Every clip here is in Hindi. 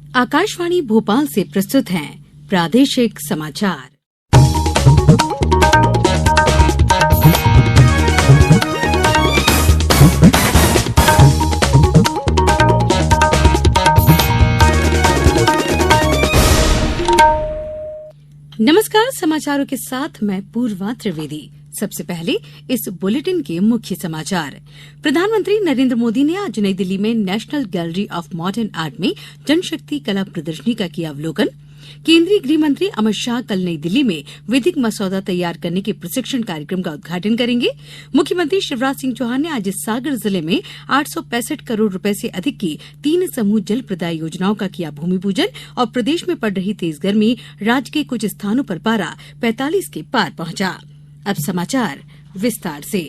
आकाशवाणी भोपाल से प्रस्तुत हैं प्रादेशिक समाचार। नमस्कार, समाचारों के साथ मैं पूर्वा त्रिवेदी। सबसे पहले इस बुलेटिन के मुख्य समाचार। प्रधानमंत्री नरेंद्र मोदी ने आज नई दिल्ली में national gallery of modern art में जनशक्ति कला प्रदर्शनी का किया अवलोकन। केंद्रीय गृह मंत्री अमित शाह कल नई दिल्ली में विधिक मसौदा तैयार करने के प्रशिक्षण कार्यक्रम का उद्घाटन करेंगे। मुख्यमंत्री शिवराज सिंह चौहान ने आज सागर जिले में 865 करोड़ रुपए से अधिक की 3 समूह जल प्रदाय योजनाओं का किया भूमि पूजन और प्रदेश में पड़ रही तेज गर्मी, राज्य के कुछ स्थानों पर पारा 45 के पार पहुंचा। अब समाचार विस्तार से।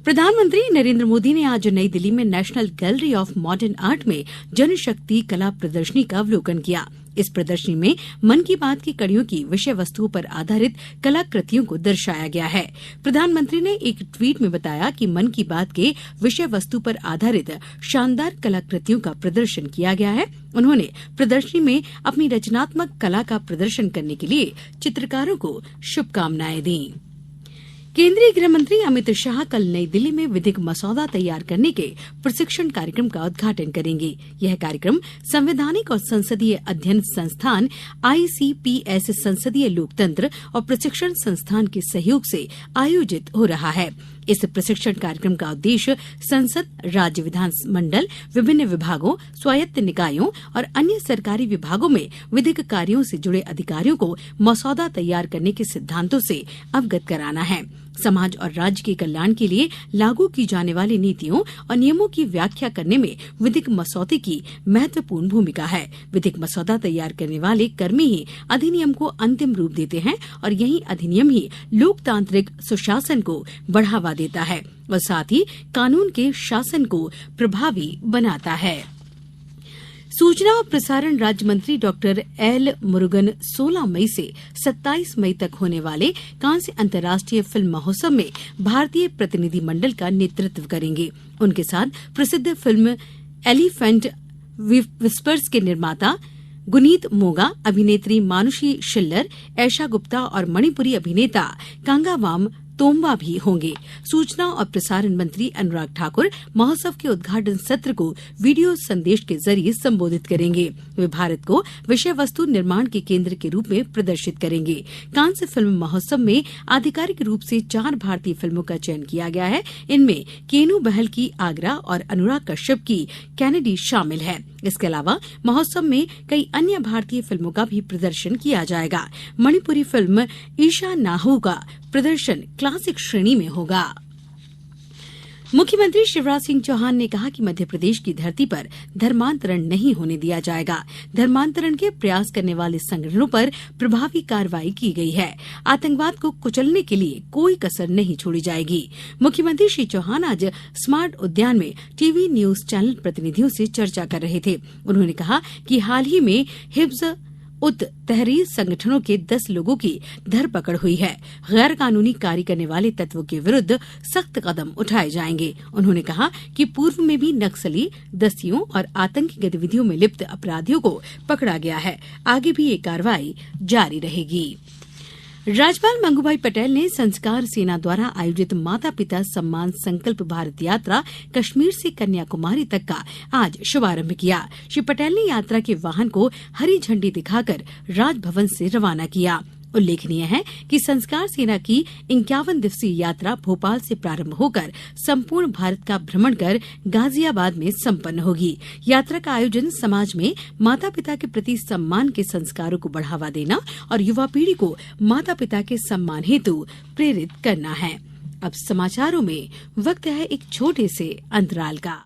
प्रधानमंत्री नरेंद्र मोदी ने आज नई दिल्ली में national gallery of modern art में जनशक्ति कला प्रदर्शनी का अवलोकन किया। इस प्रदर्शनी में मन की बात की कड़ियों की विषय वस्तुओं पर आधारित कलाकृतियों को दर्शाया गया है। प्रधानमंत्री ने एक ट्वीट में बताया कि मन की बात के विषय वस्तु पर आधारित शानदार कलाकृतियों का प्रदर्शन किया गया है। उन्होंने प्रदर्शनी में अपनी रचनात्मक कला का प्रदर्शन करने के लिए चित्रकारों को शुभकामनाएं दी। केंद्रीय गृह मंत्री अमित शाह कल नई दिल्ली में विधिक मसौदा तैयार करने के प्रशिक्षण कार्यक्रम का उद्घाटन करेंगे। यह कार्यक्रम संवैधानिक और संसदीय अध्ययन संस्थान ICPS संसदीय लोकतंत्र और प्रशिक्षण संस्थान के सहयोग से आयोजित हो रहा है। इस प्रशिक्षण कार्यक्रम का उद्देश्य संसद, राज्य विधानमंडल, विभिन्न विभागों, स्वायत्त निकायों और अन्य सरकारी विभागों में विधिक कार्यों से जुड़े अधिकारियों को मसौदा तैयार करने के सिद्धांतों से अवगत कराना है। समाज और राज्य के कल्याण के लिए लागू की जाने वाली नीतियों और नियमों की व्याख्या करने में विधिक मसौदे की महत्वपूर्ण भूमिका है। विधिक मसौदा तैयार करने वाले कर्मी ही अधिनियम को अंतिम रूप देते हैं और यही अधिनियम ही लोकतांत्रिक सुशासन को बढ़ावा देता है और साथ ही कानून के शासन को प्रभावी बनाता है। सूचना और प्रसारण राज्य मंत्री डॉक्टर एल मुरुगन 16 मई से 27 मई तक होने वाले कांस्य अंतर्राष्ट्रीय फिल्म महोत्सव में भारतीय प्रतिनिधि मंडल का नेतृत्व करेंगे। उनके साथ प्रसिद्ध फिल्म एलिफेंट विस्पर्स के निर्माता गुनीत मोगा, अभिनेत्री मानुषी शिल्लर, ऐशा गुप्ता और मणिपुरी अभिनेता कांगावाम तोम्बा भी होंगे। सूचना और प्रसारण मंत्री अनुराग ठाकुर महोत्सव के उद्घाटन सत्र को वीडियो संदेश के जरिए संबोधित करेंगे। वे भारत को विषय वस्तु निर्माण के केंद्र के रूप में प्रदर्शित करेंगे। कांस्य फिल्म महोत्सव में आधिकारिक रूप से 4 भारतीय फिल्मों का चयन किया गया है। इनमें केनू बहल की आगरा और अनुराग कश्यप की कैनेडी शामिल है। इसके अलावा महोत्सव में कई अन्य भारतीय फिल्मों का भी प्रदर्शन किया जाएगा। मणिपुरी फिल्म ईशा नाहू का प्रदर्शन क्लासिक श्रेणी में होगा। मुख्यमंत्री शिवराज सिंह चौहान ने कहा कि मध्य प्रदेश की धरती पर धर्मांतरण नहीं होने दिया जाएगा। धर्मांतरण के प्रयास करने वाले संगठनों पर प्रभावी कार्रवाई की गई है। आतंकवाद को कुचलने के लिए कोई कसर नहीं छोड़ी जाएगी। मुख्यमंत्री श्री चौहान आज स्मार्ट उद्यान में टीवी न्यूज चैनल प्रतिनिधियों से चर्चा कर रहे थे। उन्होंने कहा कि हाल ही में हिफ्ज उत तहरीर संगठनों के 10 लोगों की धरपकड़ हुई है। गैर कानूनी कार्य करने वाले तत्वों के विरुद्ध सख्त कदम उठाए जाएंगे। उन्होंने कहा कि पूर्व में भी नक्सली, दस्युओं और आतंकी गतिविधियों में लिप्त अपराधियों को पकड़ा गया है। आगे भी ये कार्रवाई जारी रहेगी। राज्यपाल मंगूभाई पटेल ने संस्कार सेना द्वारा आयोजित माता पिता सम्मान संकल्प भारत यात्रा कश्मीर से कन्याकुमारी तक का आज शुभारंभ किया। श्री पटेल ने यात्रा के वाहन को हरी झंडी दिखाकर राजभवन से रवाना किया। उल्लेखनीय है कि संस्कार सेना की 51 दिवसीय यात्रा भोपाल से प्रारंभ होकर संपूर्ण भारत का भ्रमण कर गाजियाबाद में संपन्न होगी। यात्रा का आयोजन समाज में माता पिता के प्रति सम्मान के संस्कारों को बढ़ावा देना और युवा पीढ़ी को माता पिता के सम्मान हेतु प्रेरित करना है। अब समाचारों में वक्त है एक छोटे से अंतराल का।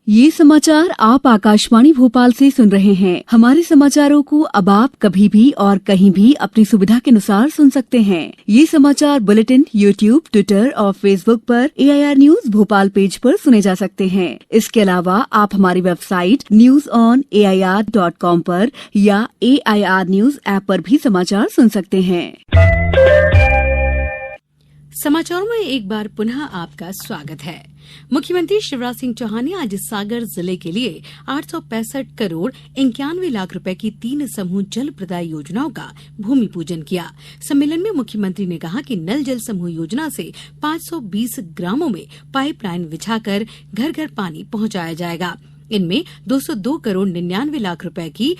ये समाचार आप आकाशवाणी भोपाल से सुन रहे हैं। हमारे समाचारों को अब आप कभी भी और कहीं भी अपनी सुविधा के अनुसार सुन सकते हैं। ये समाचार बुलेटिन YouTube, ट्विटर और फेसबुक पर AIR न्यूज भोपाल पेज पर सुने जा सकते हैं। इसके अलावा आप हमारी वेबसाइट newsonair.com पर या AIR न्यूज ऐप पर भी समाचार सुन सकते हैं। समाचारों में एक बार पुनः आपका स्वागत है। मुख्यमंत्री शिवराज सिंह चौहान ने आज सागर जिले के लिए 865 करोड़ 91 लाख रुपए की 3 समूह जल प्रदाय योजनाओं का भूमि पूजन किया। सम्मेलन में मुख्यमंत्री ने कहा कि नल जल समूह योजना से 520 ग्रामों में पाइपलाइन बिछाकर घर घर पानी पहुंचाया जाएगा। इनमें 202 करोड़ 99 लाख रुपए की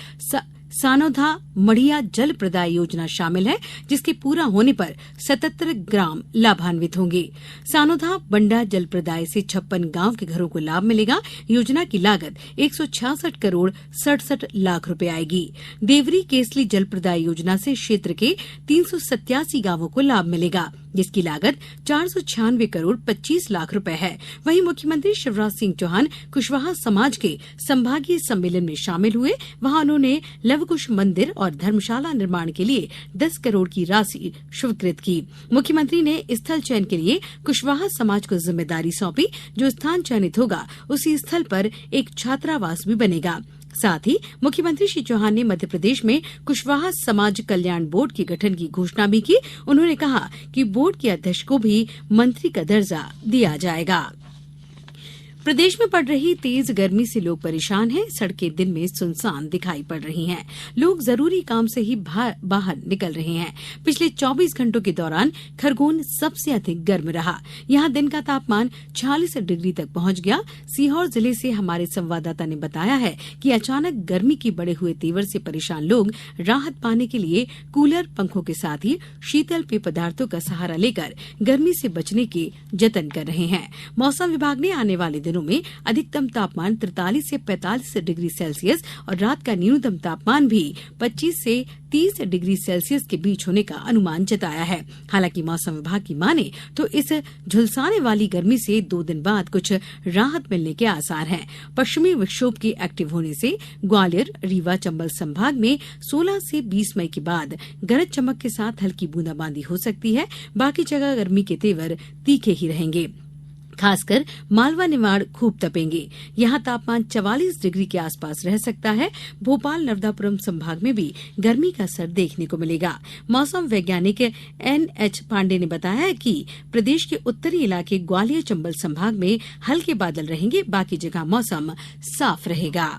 सानोधा मढ़िया जल प्रदाय योजना शामिल है, जिसके पूरा होने पर 77 ग्राम लाभान्वित होंगे। सानोधा बंडा जल प्रदाय से 56 गांव के घरों को लाभ मिलेगा। योजना की लागत 166 करोड़ 67 लाख रुपए आएगी। देवरी केसली जल प्रदाय योजना से क्षेत्र के 387 गांवों को लाभ मिलेगा, जिसकी लागत 496 करोड़ 25 लाख रुपए है। वहीं मुख्यमंत्री शिवराज सिंह चौहान कुशवाहा समाज के संभागीय सम्मेलन में शामिल हुए। वहां उन्होंने लवकुश मंदिर और धर्मशाला निर्माण के लिए 10 करोड़ की राशि स्वीकृत की। मुख्यमंत्री ने स्थल चयन के लिए कुशवाहा समाज को जिम्मेदारी सौंपी। जो स्थान चयनित होगा उसी स्थल पर एक छात्रावास भी बनेगा। साथ ही मुख्यमंत्री श्री चौहान ने मध्य प्रदेश में कुशवाहा समाज कल्याण बोर्ड के गठन की घोषणा भी की। उन्होंने कहा कि बोर्ड के अध्यक्ष को भी मंत्री का दर्जा दिया जाएगा। प्रदेश में पड़ रही तेज गर्मी से लोग परेशान हैं। सड़कें दिन में सुनसान दिखाई पड़ रही हैं। लोग जरूरी काम से ही बाहर निकल रहे हैं। पिछले 24 घंटों के दौरान खरगोन सबसे अधिक गर्म रहा। यहां दिन का तापमान 46 डिग्री तक पहुंच गया। सीहोर जिले से हमारे संवाददाता ने बताया है कि अचानक गर्मी की बढ़े हुए तेवर से परेशान लोग राहत पाने के लिए कूलर, पंखों के साथ ही शीतल पेय पदार्थों का सहारा लेकर गर्मी से बचने के जतन कर रहे हैं। मौसम विभाग ने आने वाले दिनों में अधिकतम तापमान 43 से 45 डिग्री सेल्सियस और रात का न्यूनतम तापमान भी 25 से 30 डिग्री सेल्सियस के बीच होने का अनुमान जताया है। हालांकि मौसम विभाग की माने तो इस झुलसाने वाली गर्मी से 2 दिन बाद कुछ राहत मिलने के आसार हैं। पश्चिमी विक्षोभ के एक्टिव होने से ग्वालियर, रीवा, चंबल संभाग में 16 से 20 मई के बाद गरज चमक के साथ हल्की बूंदाबांदी हो सकती है। बाकी जगह गर्मी के तेवर तीखे ही रहेंगे। खासकर मालवा निमाड़ खूब तपेंगे। यहां तापमान 44 डिग्री के आसपास रह सकता है। भोपाल, नर्मदापुरम संभाग में भी गर्मी का असर देखने को मिलेगा। मौसम वैज्ञानिक NH पांडे ने बताया कि प्रदेश के उत्तरी इलाके ग्वालियर, चंबल संभाग में हल्के बादल रहेंगे। बाकी जगह मौसम साफ रहेगा।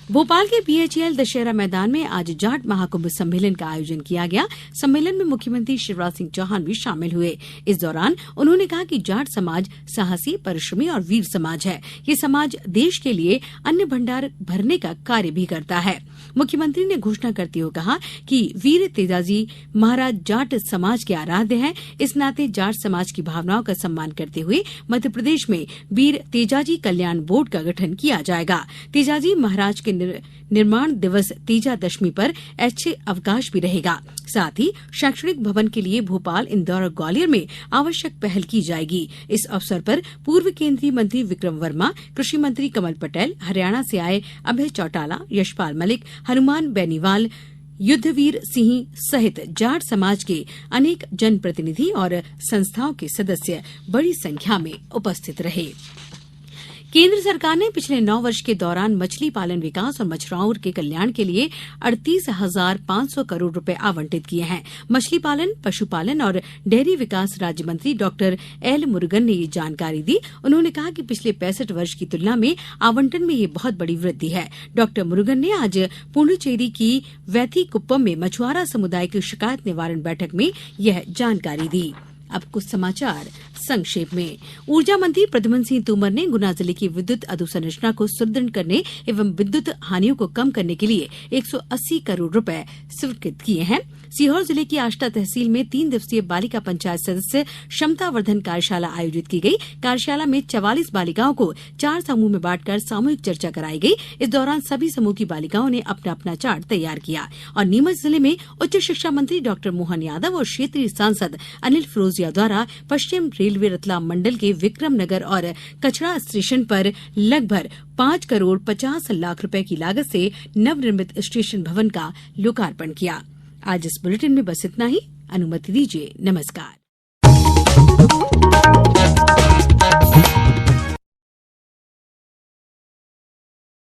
भोपाल के BHEL दशहरा मैदान में आज जाट महाकुंभ सम्मेलन का आयोजन किया गया। सम्मेलन में मुख्यमंत्री शिवराज सिंह चौहान भी शामिल हुए। इस दौरान उन्होंने कहा कि जाट समाज साहसी, परिश्रमी और वीर समाज है। ये समाज देश के लिए अन्न भंडार भरने का कार्य भी करता है। मुख्यमंत्री ने घोषणा करते हुए कहा कि वीर तेजाजी महाराज जाट समाज के आराध्य हैं। इस नाते जाट समाज की भावनाओं का सम्मान करते हुए मध्यप्रदेश में वीर तेजाजी कल्याण बोर्ड का गठन किया जाएगा। तेजाजी महाराज के निर्माण दिवस तेजा दशमी पर ऐच्छिक अवकाश भी रहेगा। साथ ही शैक्षणिक भवन के लिए भोपाल, इंदौर और ग्वालियर में आवश्यक पहल की जाएगी। इस अवसर पर पूर्व केंद्रीय मंत्री विक्रम वर्मा, कृषि मंत्री कमल पटेल, हरियाणा से आए अभय चौटाला, यशपाल मलिक, हनुमान बेनीवाल, युद्धवीर सिंह सहित जाट समाज के अनेक जनप्रतिनिधि और संस्थाओं के सदस्य बड़ी संख्या में उपस्थित रहे। केंद्र सरकार ने पिछले 9 वर्ष के दौरान मछली पालन विकास और मछुआरों के कल्याण के लिए 38,500 करोड़ रुपए आवंटित किए हैं। मछली पालन, पशुपालन और डेयरी विकास राज्य मंत्री डॉक्टर एल मुरुगन ने ये जानकारी दी। उन्होंने कहा कि पिछले 65 वर्ष की तुलना में आवंटन में ये बहुत बड़ी वृद्धि है। डॉक्टर मुरुगन ने आज पुडुचेरी की वैथीकुप्पम में मछुआरा समुदाय की शिकायत निवारण बैठक में यह जानकारी दी। अब कुछ समाचार संक्षेप में। ऊर्जा मंत्री प्रद्युम्न सिंह तोमर ने गुना जिले की विद्युत अधोसंरचना को सुदृढ़ करने एवं विद्युत हानियों को कम करने के लिए 180 करोड़ रुपए स्वीकृत किए हैं। सीहोर जिले की आष्टा तहसील में 3 दिवसीय बालिका पंचायत सदस्य क्षमतावर्धन कार्यशाला आयोजित की गई। कार्यशाला में 44 बालिकाओं को 4 समूह में बांटकर सामूहिक चर्चा कराई गई। इस दौरान सभी समूह की बालिकाओं ने अपना अपना चार्ट तैयार किया। और नीमच जिले में उच्च शिक्षा मंत्री डॉक्टर मोहन यादव और क्षेत्रीय सांसद अनिल फिरोजिया द्वारा पश्चिम रेलवे रतलाम मंडल के विक्रम नगर और कचरा स्टेशन पर लगभग 5 करोड़ 50 लाख रुपए की लागत से नवनिर्मित स्टेशन भवन का लोकार्पण किया। आज इस बुलेटिन में बस इतना ही। अनुमति दीजिए। नमस्कार।